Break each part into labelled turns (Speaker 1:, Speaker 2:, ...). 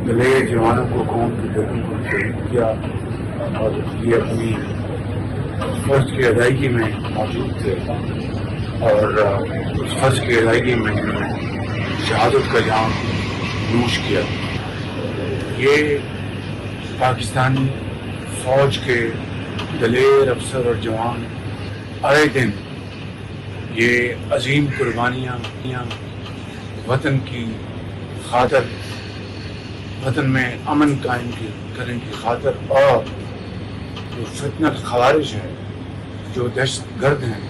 Speaker 1: دلیر جوانوں کو، قوم کے لوگوں کو شہید کیا اور یہ اپنی فرض کی ادائیگی میں موجود تھے اور اس فرض کی ادائیگی میں انہوں نے شہادت کا جام نوش کیا۔ یہ پاکستانی فوج کے دلیر افسر اور جوان آئے دن یہ عظیم قربانیاں وطن کی خاطر، وطن میں امن قائم کرنے کی خاطر، اور جو فتنہ خوارج ہے، جو دہشت گرد ہیں،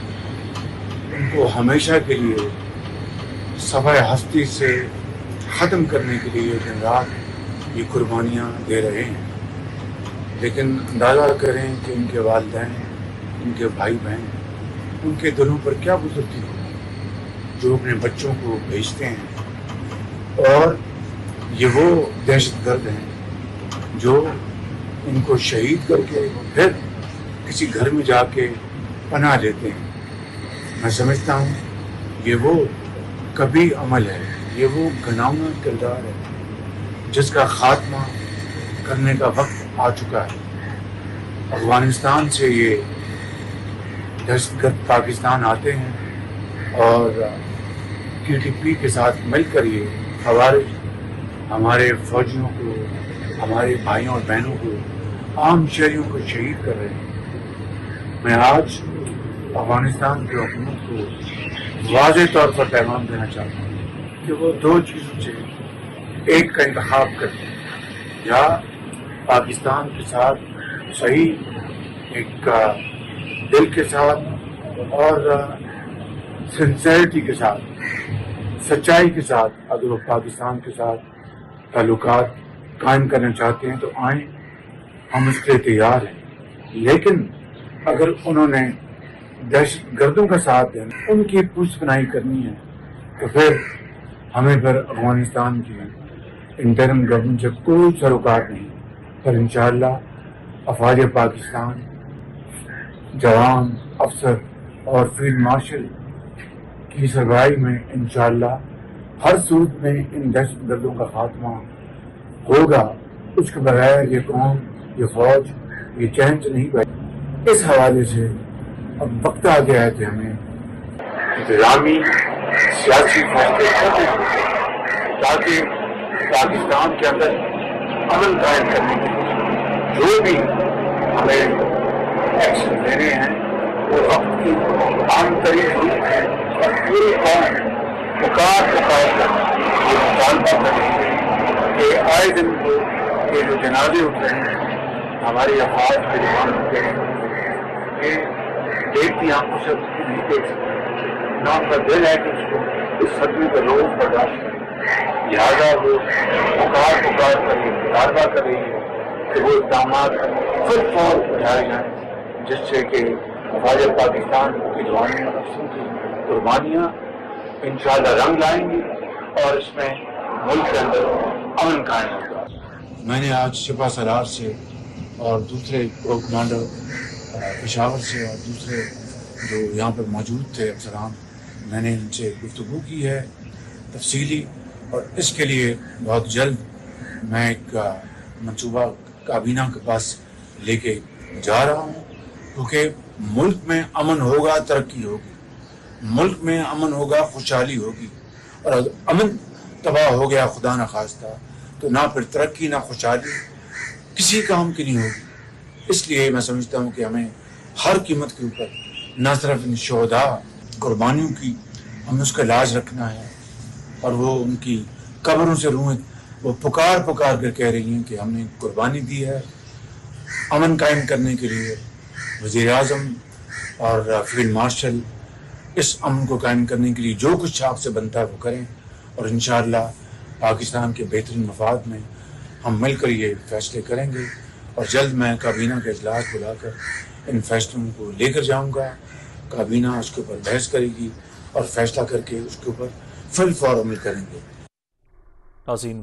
Speaker 1: ان کو ہمیشہ کے لیے صفحہ ہستی سے ختم کرنے کے لیے دن رات یہ قربانیاں دے رہے ہیں۔ لیکن اندازہ کریں کہ ان کے والدین، ان کے بھائی بہن، ان کے دلوں پر کیا گزرتی ہو جو اپنے بچوں کو بھیجتے ہیں، اور یہ وہ دہشت گرد ہیں جو ان کو شہید کر کے پھر کسی گھر میں جا کے پناہ لیتے ہیں۔ میں سمجھتا ہوں یہ وہ کبھی عمل ہے، یہ وہ گھناؤنا کردار ہے جس کا خاتمہ کرنے کا وقت آ چکا ہے۔ افغانستان سے یہ دہشت گرد پاکستان آتے ہیں اور TTP کے ساتھ مل کر یہ خوارج ہمارے فوجیوں کو، ہمارے بھائیوں اور بہنوں کو، عام شہریوں کو شہید کر رہے ہیں۔ میں آج افغانستان کی حکومت کو واضح طور پر پیغام دینا چاہتا ہوں کہ وہ دو چیزوں سے ایک کا انتخاب کریں، یا پاکستان کے ساتھ صحیح ایک دل کے ساتھ اور سنسیریٹی کے ساتھ، سچائی کے ساتھ اگر وہ پاکستان کے ساتھ تعلقات قائم کرنا چاہتے ہیں تو آئیں، ہم اس کے لیے تیار ہیں۔ لیکن اگر انہوں نے دہشت گردوں کا ساتھ دینا، ان کی پشت پناہی کرنی ہے، تو پھر ہمیں پھر افغانستان کی انٹرم گورنمنٹ سے کوئی سروکار نہیں، پر انشاءاللہ افواج پاکستان، جوان، افسر اور فیلڈ مارشل کی سربراہی میں انشاءاللہ ہر صورت میں ان دہشت گردوں کا خاتمہ ہوگا۔ اس کے بغیر یہ قوم، یہ فوج، یہ چین سے نہیں بیٹھے۔ اس حوالے سے اب وقت آ گیا ہے کہ ہمیں انتظامی سیاسی فیصلے کرنے ہوں تاکہ پاکستان کے اندر امن قائم کرنے کے لیے جو بھی ہمیں ایکشن لینے ہیں وہ وقت کی عام ترین ضرورت ہے، اور پوری قوم پکار کر یہ مطالبہ کریں کہ آئے دن کے جو جنازے اٹھ رہے ہیں ہماری افواج کے جوان ہوتے ہیں کہ دیکھتی آنکھوں سے اس کی نہیں دیکھ سکتے، نہ ان کا دل ہے کہ اس کو اس صدمے کا روز برداشت کریں، لہٰذا وہ پکار کر یہ مطالبہ کر رہی ہے کہ وہ اقدامات فل فور اٹھائے جائیں جس سے کہ افواج پاکستان کے جوانوں اور افسروں کی قربانیاں انشاءاللہ رنگ لائیں گی اور اس میں ملک کے اندر امن قائم ہوگا۔ میں نے آج سپہ سالار سے اور دوسرے پرو کمانڈر پشاور سے اور دوسرے جو یہاں پر موجود تھے افسران، میں نے ان سے گفتگو کی ہے تفصیلی، اور اس کے لیے بہت جلد میں ایک منصوبہ کابینہ کے پاس لے کے جا رہا ہوں، کیونکہ ملک میں امن ہوگا ترقی ہوگی، ملک میں امن ہوگا خوشحالی ہوگی، اور اگر امن تباہ ہو گیا خدا نخواستہ تو نہ پھر ترقی نہ خوشحالی کسی کام کی نہیں ہوگی۔ اس لیے میں سمجھتا ہوں کہ ہمیں ہر قیمت کے اوپر نہ صرف ان شہداء قربانیوں کی ہمیں اس کا لاج رکھنا ہے، اور وہ ان کی قبروں سے روئیں، وہ پکار کر کہہ رہی ہیں کہ ہم نے قربانی دی ہے امن قائم کرنے کے لیے۔ وزیر اعظم اور فیلڈ مارشل اس امن کو قائم کرنے کے لیے جو کچھ آپ سے بنتا ہے وہ کریں، اور انشاءاللہ پاکستان کے بہترین مفاد میں ہم مل کر یہ فیصلے کریں گے، اور جلد میں کابینہ کا اجلاس بلا کر ان فیصلوں کو لے کر جاؤں گا۔ کابینہ اس کے اوپر بحث کرے گی اور فیصلہ کر کے اس کے اوپر فل فور عمل کریں گے۔
Speaker 2: ناظرین،